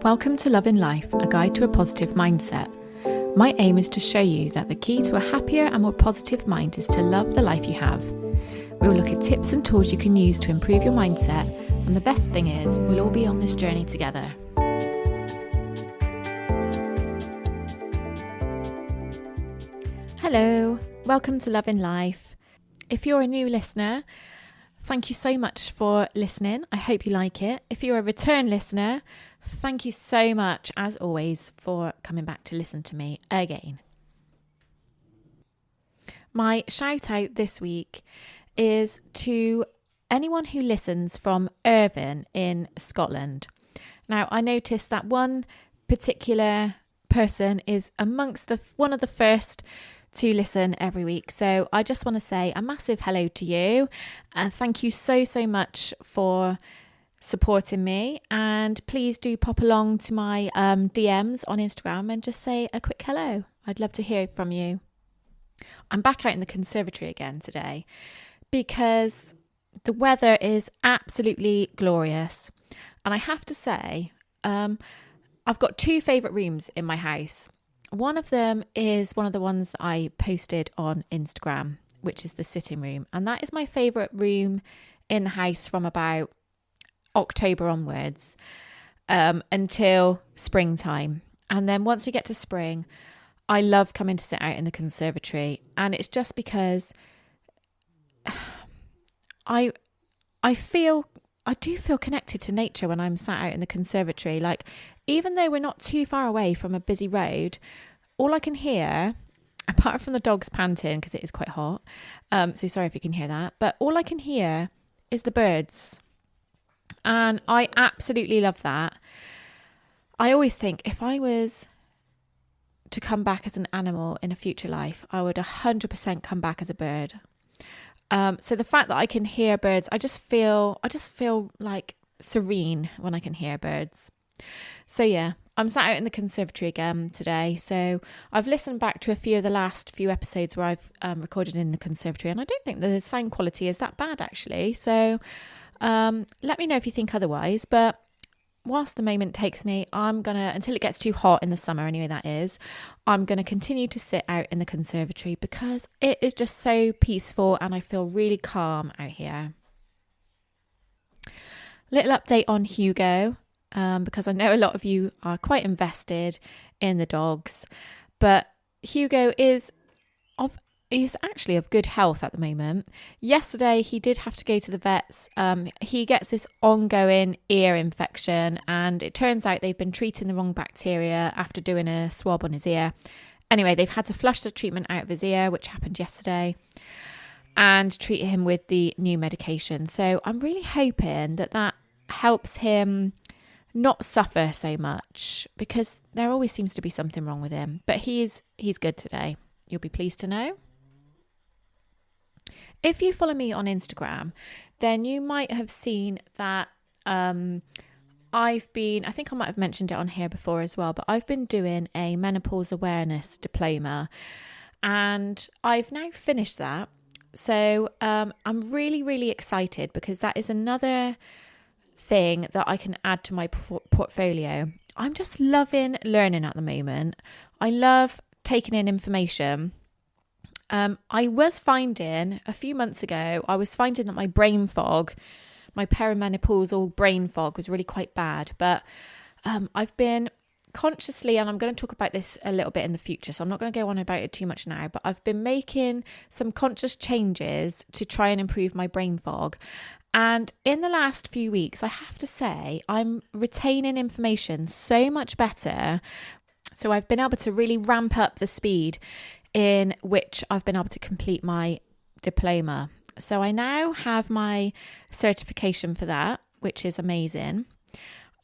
Welcome to Love in Life, a guide to a positive mindset. My aim is to show you that the key to a happier and more positive mind is to love the life you have. We will look at tips and tools you can use to improve your mindset, and the best thing is, we'll all be on this journey together. Hello, welcome to Love in Life. If you're a new listener, thank you so much for listening. I hope you like it. If you're a return listener, thank you so much, as always, for coming back to listen to me again. My shout out this week is to anyone who listens from Irvine in Scotland. Now, I noticed that one particular person is amongst one of the first to listen every week. So I just want to say a massive hello to you. Thank you so much for supporting me, and please do pop along to my DMs on Instagram and just say a quick hello. I'd love to hear from you. I'm back out in the conservatory again today because the weather is absolutely glorious, and I have to say I've got two favourite rooms in my house. One of them is one of the ones that I posted on Instagram, which is the sitting room, and that is my favourite room in the house from about October onwards until springtime. And then once we get to spring, I love coming to sit out in the conservatory, and it's just because I do feel connected to nature when I'm sat out in the conservatory. Like, even though we're not too far away from a busy road, all I can hear, apart from the dogs panting because it is quite hot, so sorry if you can hear that, but all I can hear is the birds. And I absolutely love that. I always think if I was to come back as an animal in a future life, I would 100% come back as a bird. So the fact that I can hear birds, I just feel like serene when I can hear birds. So yeah, I'm sat out in the conservatory again today. So I've listened back to a few of the last few episodes where I've recorded in the conservatory, and I don't think the sound quality is that bad actually. So let me know if you think otherwise. But whilst the moment takes me, until it gets too hot in the summer anyway, that is, I'm going to continue to sit out in the conservatory because it is just so peaceful and I feel really calm out here. Little update on Hugo, because I know a lot of you are quite invested in the dogs, but Hugo is actually of good health at the moment. Yesterday, he did have to go to the vets. He gets this ongoing ear infection, and it turns out they've been treating the wrong bacteria after doing a swab on his ear. Anyway, they've had to flush the treatment out of his ear, which happened yesterday, and treat him with the new medication. So I'm really hoping that helps him not suffer so much, because there always seems to be something wrong with him. But he's good today. You'll be pleased to know. If you follow me on Instagram, then you might have seen that I think I might have mentioned it on here before as well, but I've been doing a menopause awareness diploma, and I've now finished that. So I'm really, really excited because that is another thing that I can add to my portfolio. I'm just loving learning at the moment. I love taking in information. I was finding a few months ago, that my brain fog, my perimenopausal brain fog was really quite bad. But I've been consciously, and I'm going to talk about this a little bit in the future, so I'm not going to go on about it too much now, but I've been making some conscious changes to try and improve my brain fog. And in the last few weeks, I have to say, I'm retaining information so much better. So I've been able to really ramp up the speed in which I've been able to complete my diploma. So I now have my certification for that, which is amazing.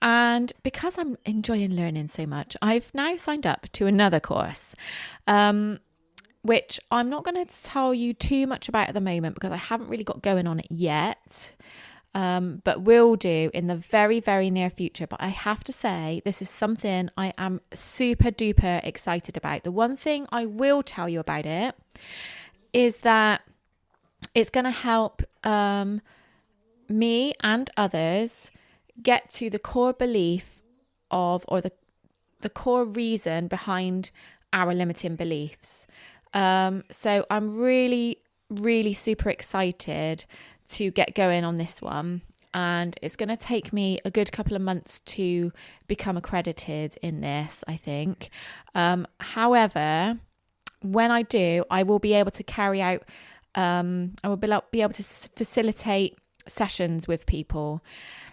And because I'm enjoying learning so much, I've now signed up to another course, which I'm not going to tell you too much about at the moment because I haven't really got going on it yet. But will do in the very, very near future. But I have to say, this is something I am super duper excited about. The one thing I will tell you about it is that it's going to help me and others get to the core belief of, or the core reason behind our limiting beliefs. So I'm really, really super excited to get going on this one. And it's going to take me a good couple of months to become accredited in this, I think. However, when I do, I will be able to carry out, I will be able to facilitate sessions with people.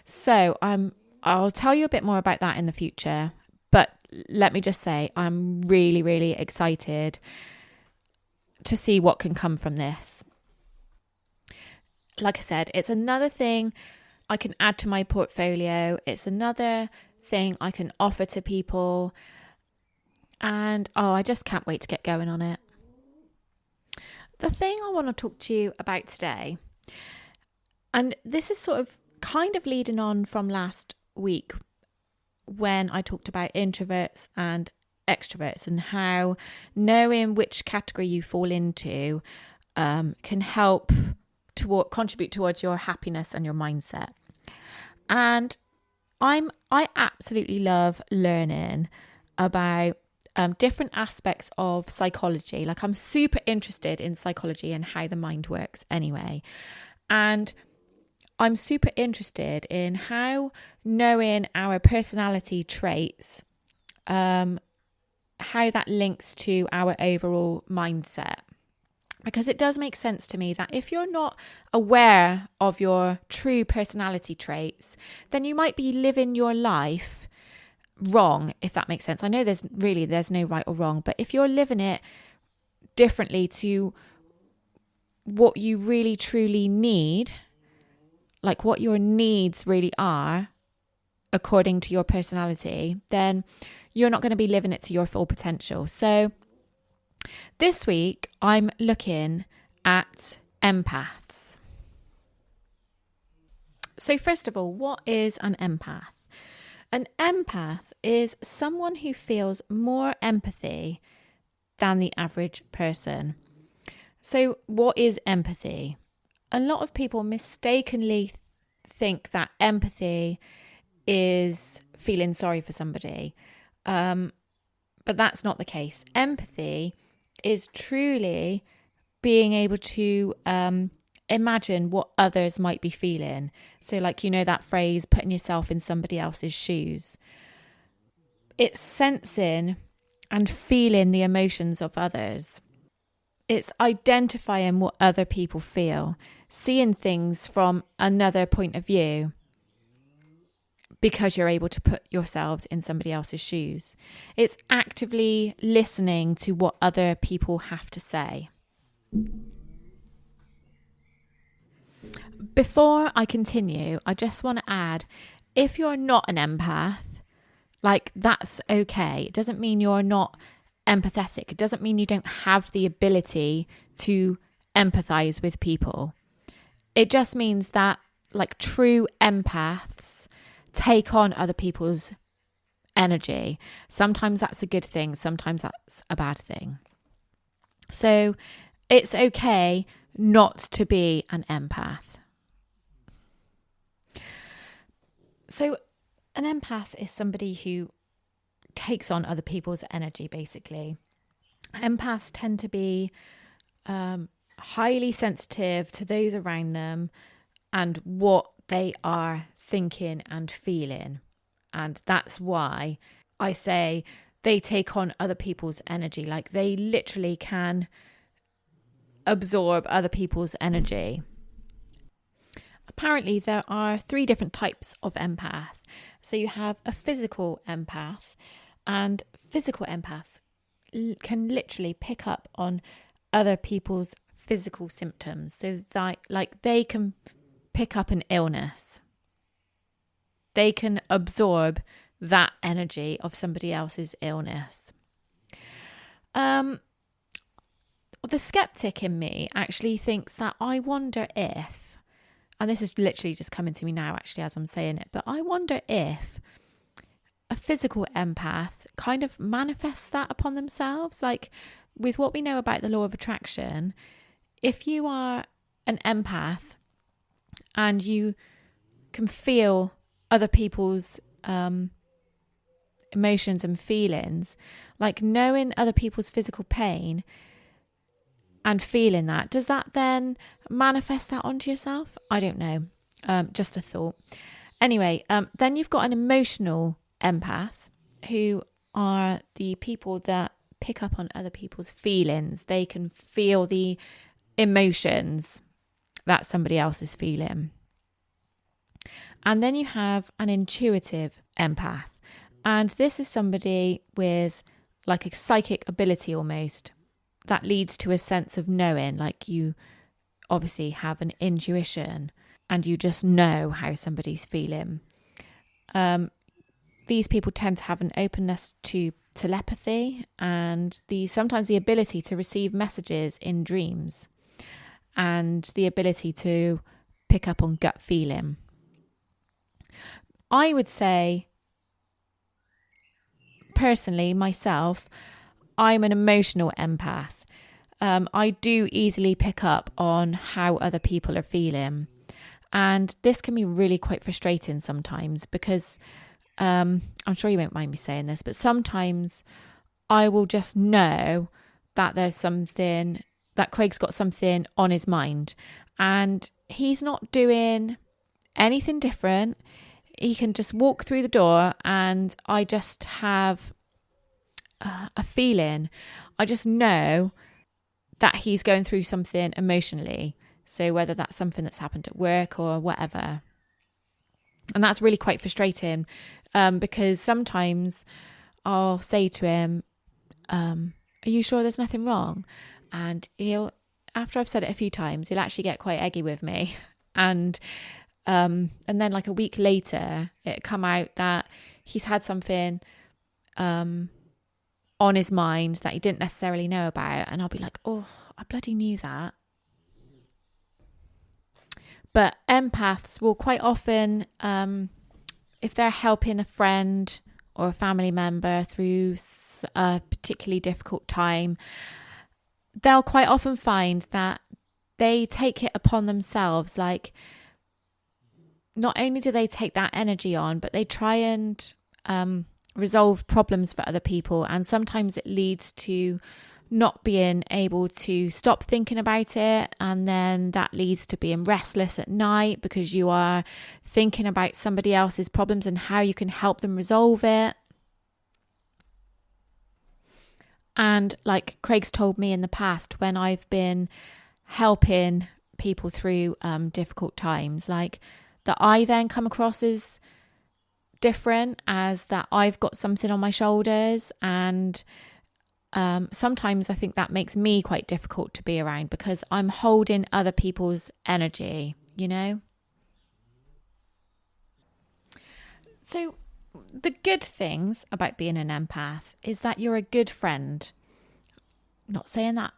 So I'll tell you a bit more about that in the future. But let me just say, I'm really, really excited to see what can come from this. Like I said, it's another thing I can add to my portfolio. It's another thing I can offer to people. And I just can't wait to get going on it. The thing I want to talk to you about today, and this is sort of kind of leading on from last week when I talked about introverts and extroverts and how knowing which category you fall into can help to contribute towards your happiness and your mindset. And I absolutely love learning about different aspects of psychology. Like, I'm super interested in psychology and how the mind works anyway. And I'm super interested in how knowing our personality traits, how that links to our overall mindset. Because it does make sense to me that if you're not aware of your true personality traits, then you might be living your life wrong, if that makes sense. I know there's no right or wrong, but if you're living it differently to what you really truly need, like what your needs really are, according to your personality, then you're not going to be living it to your full potential. So this week, I'm looking at empaths. So first of all, what is an empath? An empath is someone who feels more empathy than the average person. So what is empathy? A lot of people mistakenly think that empathy is feeling sorry for somebody. But that's not the case. Empathy is truly being able to imagine what others might be feeling. So like, that phrase, putting yourself in somebody else's shoes. It's sensing and feeling the emotions of others. It's identifying what other people feel, seeing things from another point of view, because you're able to put yourselves in somebody else's shoes. It's actively listening to what other people have to say. Before I continue, I just want to add, if you're not an empath, like, that's okay. It doesn't mean you're not empathetic. It doesn't mean you don't have the ability to empathize with people. It just means that, like, true empaths take on other people's energy. Sometimes that's a good thing. Sometimes that's a bad thing. So it's okay not to be an empath. So an empath is somebody who takes on other people's energy, basically. Empaths tend to be highly sensitive to those around them and what they are thinking and feeling. And that's why I say they take on other people's energy. Like, they literally can absorb other people's energy. Apparently, there are 3 different types of empath. So you have a physical empath, and physical empaths can literally pick up on other people's physical symptoms. So that, like, they can pick up an illness. They can absorb that energy of somebody else's illness. The skeptic in me actually thinks that, I wonder if, and this is literally just coming to me now actually as I'm saying it, but I wonder if a physical empath kind of manifests that upon themselves. Like, with what we know about the law of attraction, if you are an empath and you can feel other people's emotions and feelings, like knowing other people's physical pain and feeling that, does that then manifest that onto yourself? I don't know. Just a thought. Anyway, then you've got an emotional empath, who are the people that pick up on other people's feelings. They can feel the emotions that somebody else is feeling. And then you have an intuitive empath. And this is somebody with like a psychic ability almost that leads to a sense of knowing, like you obviously have an intuition and you just know how somebody's feeling. These people tend to have an openness to telepathy and sometimes the ability to receive messages in dreams and the ability to pick up on gut feeling. I would say, personally, myself, I'm an emotional empath. I do easily pick up on how other people are feeling. And this can be really quite frustrating sometimes because I'm sure you won't mind me saying this, but sometimes I will just know that there's something, that Craig's got something on his mind and he's not doing anything different. He can just walk through the door and I just have a feeling. I just know that he's going through something emotionally. So whether that's something that's happened at work or whatever. And that's really quite frustrating because sometimes I'll say to him, are you sure there's nothing wrong? And after I've said it a few times, he'll actually get quite eggy with me. And then like a week later, it come out that he's had something on his mind that he didn't necessarily know about. And I'll be like, oh, I bloody knew that. But empaths will quite often, if they're helping a friend or a family member through a particularly difficult time, they'll quite often find that they take it upon themselves. Like, not only do they take that energy on, but they try and resolve problems for other people. And sometimes it leads to not being able to stop thinking about it. And then that leads to being restless at night because you are thinking about somebody else's problems and how you can help them resolve it. And like Craig's told me in the past, when I've been helping people through difficult times, like that I then come across as different, as that I've got something on my shoulders. And sometimes I think that makes me quite difficult to be around because I'm holding other people's energy, you know? So the good things about being an empath is that you're a good friend. Not saying that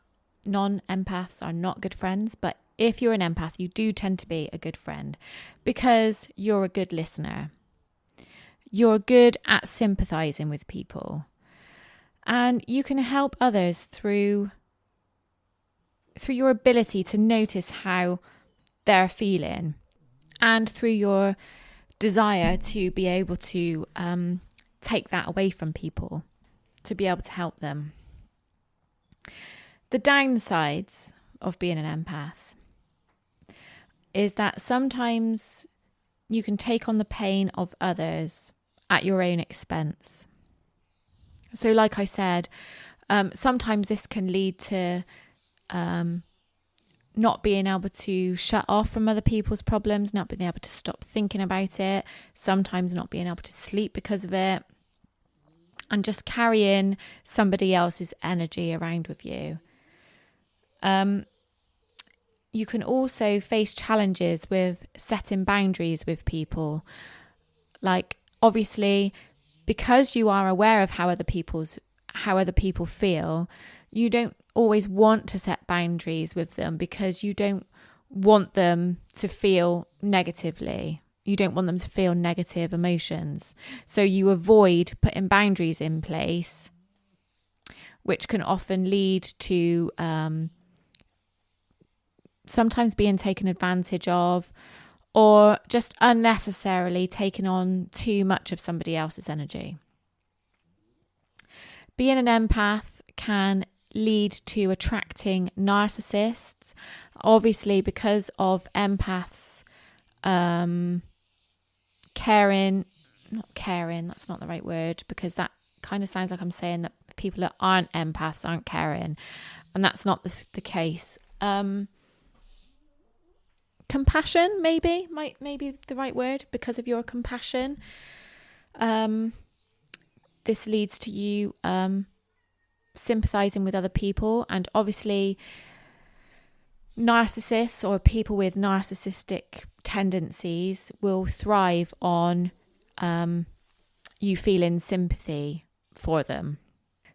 non-empaths are not good friends, but if you're an empath, you do tend to be a good friend because you're a good listener. You're good at sympathizing with people. And you can help others through your ability to notice how they're feeling and through your desire to be able to take that away from people, to be able to help them. The downsides of being an empath is that sometimes you can take on the pain of others at your own expense. So like I said, sometimes this can lead to not being able to shut off from other people's problems, not being able to stop thinking about it, sometimes not being able to sleep because of it, and just carrying somebody else's energy around with you. You can also face challenges with setting boundaries with people. Like, obviously, because you are aware of how other people feel, you don't always want to set boundaries with them because you don't want them to feel negatively. You don't want them to feel negative emotions. So you avoid putting boundaries in place, which can often lead to sometimes being taken advantage of, or just unnecessarily taking on too much of somebody else's energy. being an empath can lead to attracting narcissists. Obviously, because of empaths, not caring, that's not the right word, because that kind of sounds like I'm saying that people that aren't empaths aren't caring, and that's not the case. Compassion maybe be the right word. Because of your compassion, this leads to you sympathizing with other people. And obviously narcissists or people with narcissistic tendencies will thrive on you feeling sympathy for them.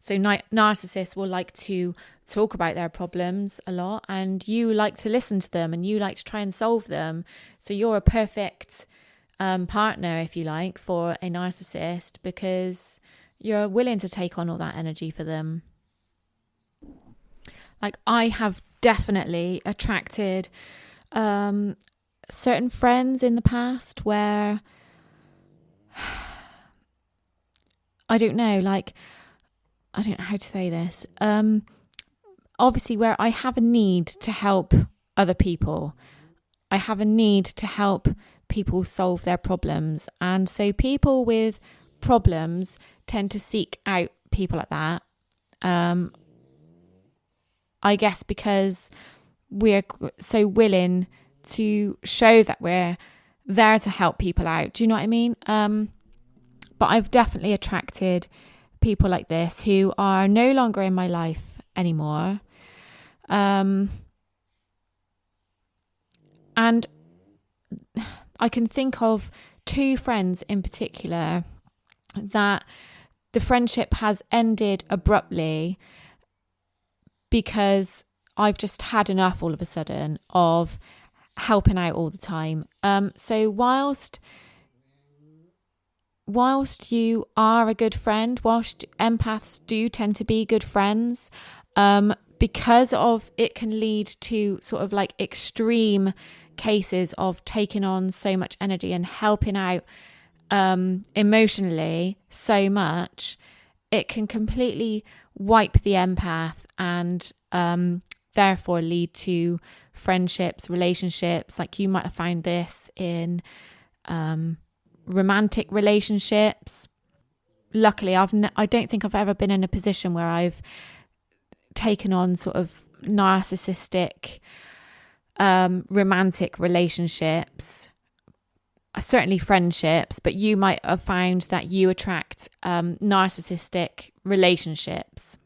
So narcissists will like to talk about their problems a lot, and you like to listen to them and you like to try and solve them. So you're a perfect partner, if you like, for a narcissist, because you're willing to take on all that energy for them. Like, I have definitely attracted certain friends in the past where I don't know how to say this. Obviously, where I have a need to help other people. I have a need to help people solve their problems. And so people with problems tend to seek out people like that. I guess because we're so willing to show that we're there to help people out. Do you know what I mean? But I've definitely attracted people like this who are no longer in my life anymore. And I can think of two friends in particular that the friendship has ended abruptly because I've just had enough all of a sudden of helping out all the time. So whilst you are a good friend, whilst empaths do tend to be good friends, because of it can lead to sort of like extreme cases of taking on so much energy and helping out emotionally so much, it can completely wipe the empath and therefore lead to friendships, relationships. Like, you might have found this in romantic relationships. Luckily, I don't think I've ever been in a position where I've taken on sort of narcissistic romantic relationships, certainly friendships, but you might have found that you attract narcissistic relationships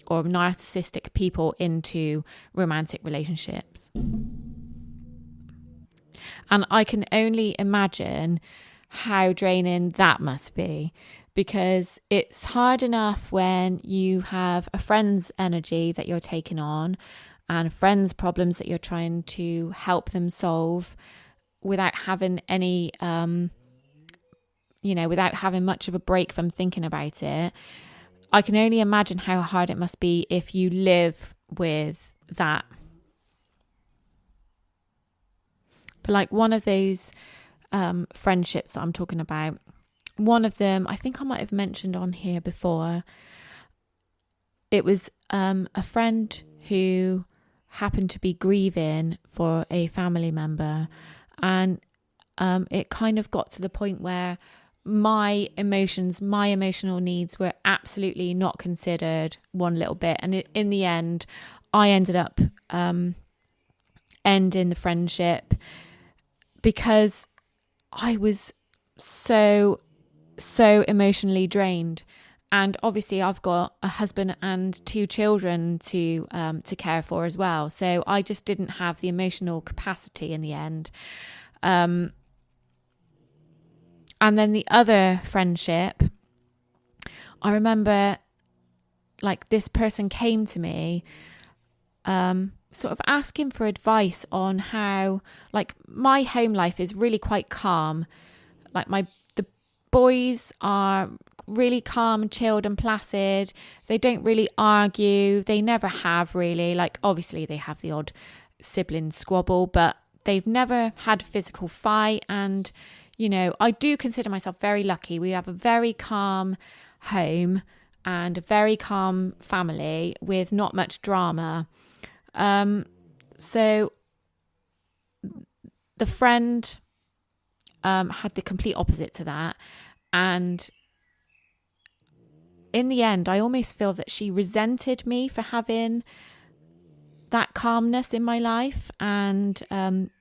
or narcissistic people into romantic relationships. And I can only imagine how draining that must be, because it's hard enough when you have a friend's energy that you're taking on and a friend's problems that you're trying to help them solve without having any, without having much of a break from thinking about it. I can only imagine how hard it must be if you live with that. But like one of those friendships that I'm talking about, one of them, I think I might have mentioned on here before. It was a friend who happened to be grieving for a family member, and it kind of got to the point where my emotional needs were absolutely not considered one little bit. And in the end, I ended up ending the friendship because I was so emotionally drained. And obviously I've got a husband and 2 children to care for as well. So I just didn't have the emotional capacity in the end. And then the other friendship, I remember like this person came to me sort of asking for advice on how, like, my home life is really quite calm. Like the boys are really calm, chilled and placid. They don't really argue. They never have really. Like, obviously they have the odd sibling squabble, but they've never had a physical fight. And, you know, I do consider myself very lucky. We have a very calm home. and a very calm family with not much drama. So the friend had the complete opposite to that. And in the end, I almost feel that she resented me for having that calmness in my life and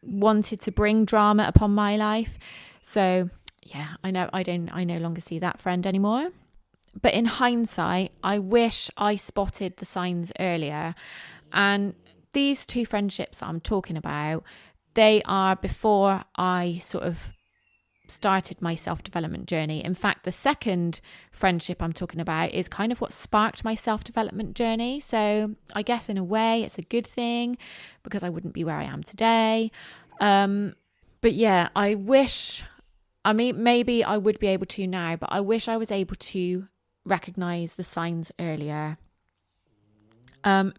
wanted to bring drama upon my life. So yeah, I no longer see that friend anymore. But in hindsight, I wish I spotted the signs earlier. And these two friendships I'm talking about, they are before I sort of started my self-development journey. In fact, the second friendship I'm talking about is kind of what sparked my self-development journey. So I guess in a way it's a good thing because I wouldn't be where I am today. But yeah, maybe I would be able to now, but I wish I was able to recognize the signs earlier.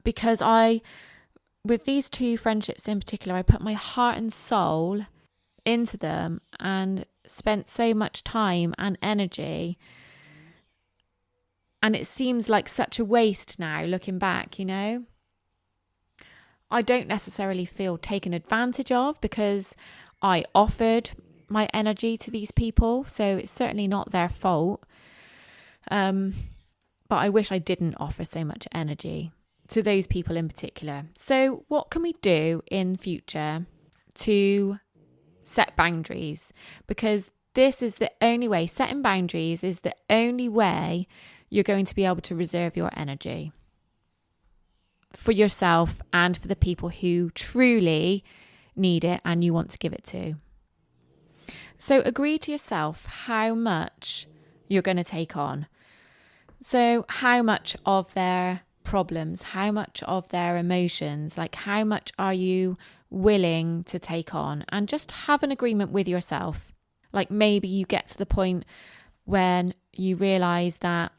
Because with these two friendships in particular, I put my heart and soul into them and spent so much time and energy, and it seems like such a waste now looking back. I don't necessarily feel taken advantage of because I offered my energy to these people, so it's certainly not their fault, but I wish I didn't offer so much energy to those people in particular. So what can we do in future to set boundaries? Because this is the only way. Setting boundaries is the only way you're going to be able to reserve your energy for yourself and for the people who truly need it and you want to give it to. So agree to yourself how much you're going to take on. So how much of their problems, how much of their emotions, like how much are you willing to take on? And just have an agreement with yourself. Like maybe you get to the point when you realize that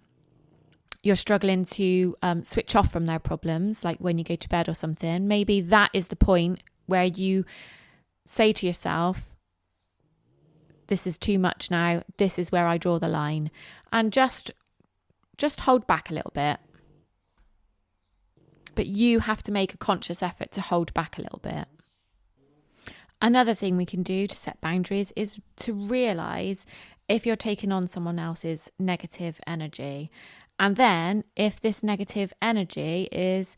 you're struggling to switch off from their problems, like when you go to bed or something. Maybe that is the point where you say to yourself, this is too much now. This is where I draw the line. And just hold back a little bit. But you have to make a conscious effort to hold back a little bit. Another thing we can do to set boundaries is to realise if you're taking on someone else's negative energy. And then if this negative energy is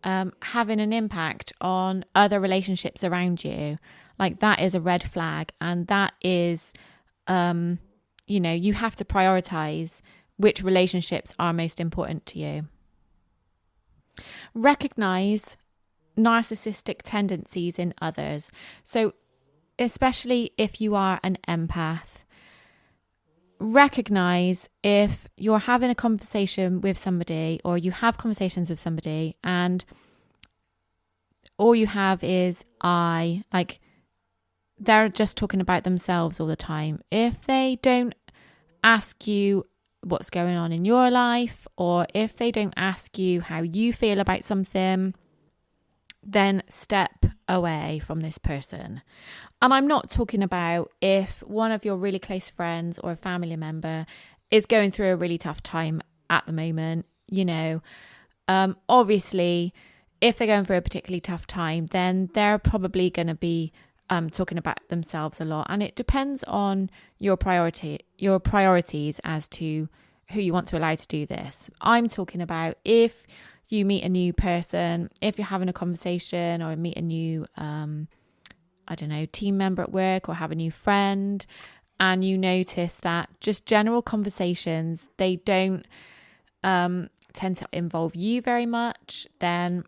having an impact on other relationships around you, like that is a red flag. And that is, you have to prioritise which relationships are most important to you. Recognise narcissistic tendencies in others. So especially if you are an empath, recognize if you're having a conversation with somebody or you have conversations with somebody and all you have is they're just talking about themselves all the time. If they don't ask you what's going on in your life, or if they don't ask you how you feel about something, then step away from this person. And I'm not talking about if one of your really close friends or a family member is going through a really tough time at the moment. Obviously, if they're going through a particularly tough time, then they're probably going to be talking about themselves a lot. And it depends on your priorities as to who you want to allow to do this. I'm talking about if you meet a new person, if you're having a conversation or meet a new, team member at work or have a new friend, and you notice that just general conversations, they don't tend to involve you very much, then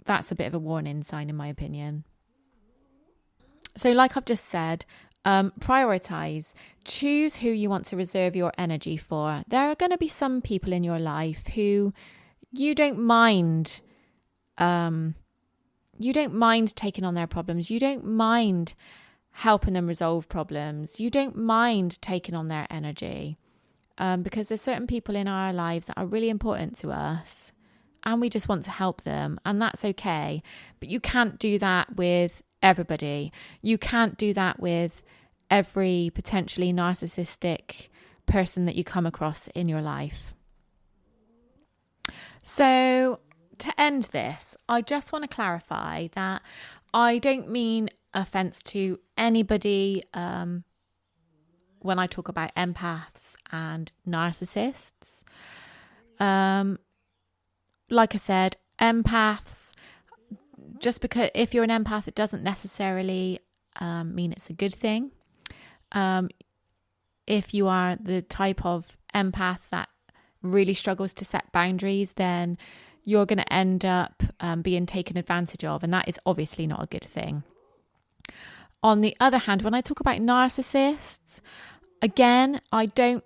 that's a bit of a warning sign, in my opinion. So like I've just said, prioritize, choose who you want to reserve your energy for. There are going to be some people in your life who you don't mind taking on their problems. You don't mind helping them resolve problems. You don't mind taking on their energy, because there's certain people in our lives that are really important to us and we just want to help them, and that's okay. But you can't do that with everybody. You can't do that with every potentially narcissistic person that you come across in your life. So, to end this, I just want to clarify that I don't mean offence to anybody when I talk about empaths and narcissists. Like I said, empaths, just because if you're an empath, it doesn't necessarily mean it's a good thing. If you are the type of empath that really struggles to set boundaries, then you're going to end up being taken advantage of, and that is obviously not a good thing. On the other hand, when I talk about narcissists, again, I don't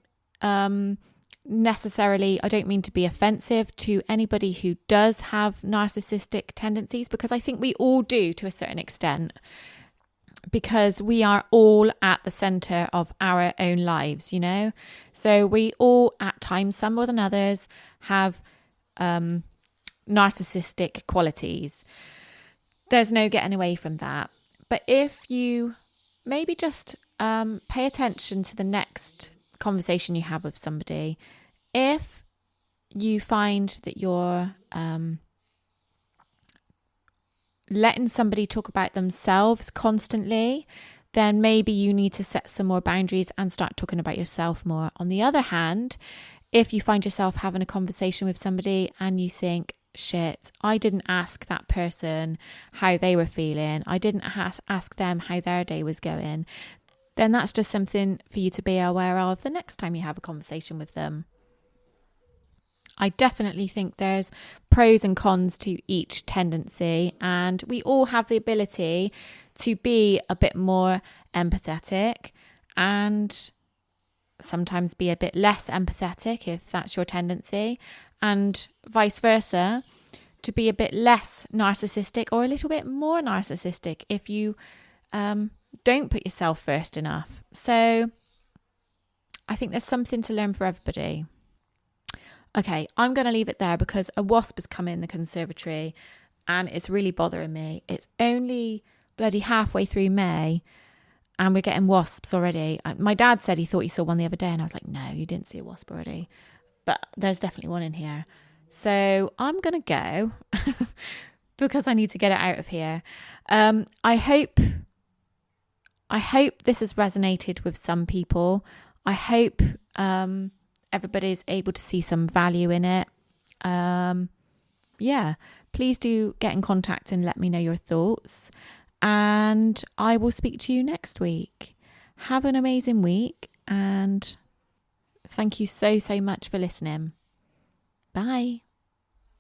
necessarily, I don't mean to be offensive to anybody who does have narcissistic tendencies, because I think we all do to a certain extent, because we are all at the center of our own lives, you know? So we all, at times, some more than others, have narcissistic qualities. There's no getting away from that. But if you maybe just pay attention to the next conversation you have with somebody, if you find that you're letting somebody talk about themselves constantly, then maybe you need to set some more boundaries and start talking about yourself more. On the other hand, if you find yourself having a conversation with somebody and you think, shit, I didn't ask that person how they were feeling, I didn't ask them how their day was going, then that's just something for you to be aware of the next time you have a conversation with them. I definitely think there's pros and cons to each tendency, and we all have the ability to be a bit more empathetic and sometimes be a bit less empathetic if that's your tendency, and vice versa, to be a bit less narcissistic or a little bit more narcissistic if you don't put yourself first enough. So I think there's something to learn for everybody. Okay, I'm going to leave it there because a wasp has come in the conservatory and it's really bothering me. It's only bloody halfway through May and we're getting wasps already. My dad said he thought he saw one the other day and I was like, no, you didn't see a wasp already. But there's definitely one in here. So I'm going to go because I need to get it out of here. I hope this has resonated with some people. I hope everybody's able to see some value in it. Please do get in contact and let me know your thoughts. And I will speak to you next week. Have an amazing week and thank you so much for listening. Bye.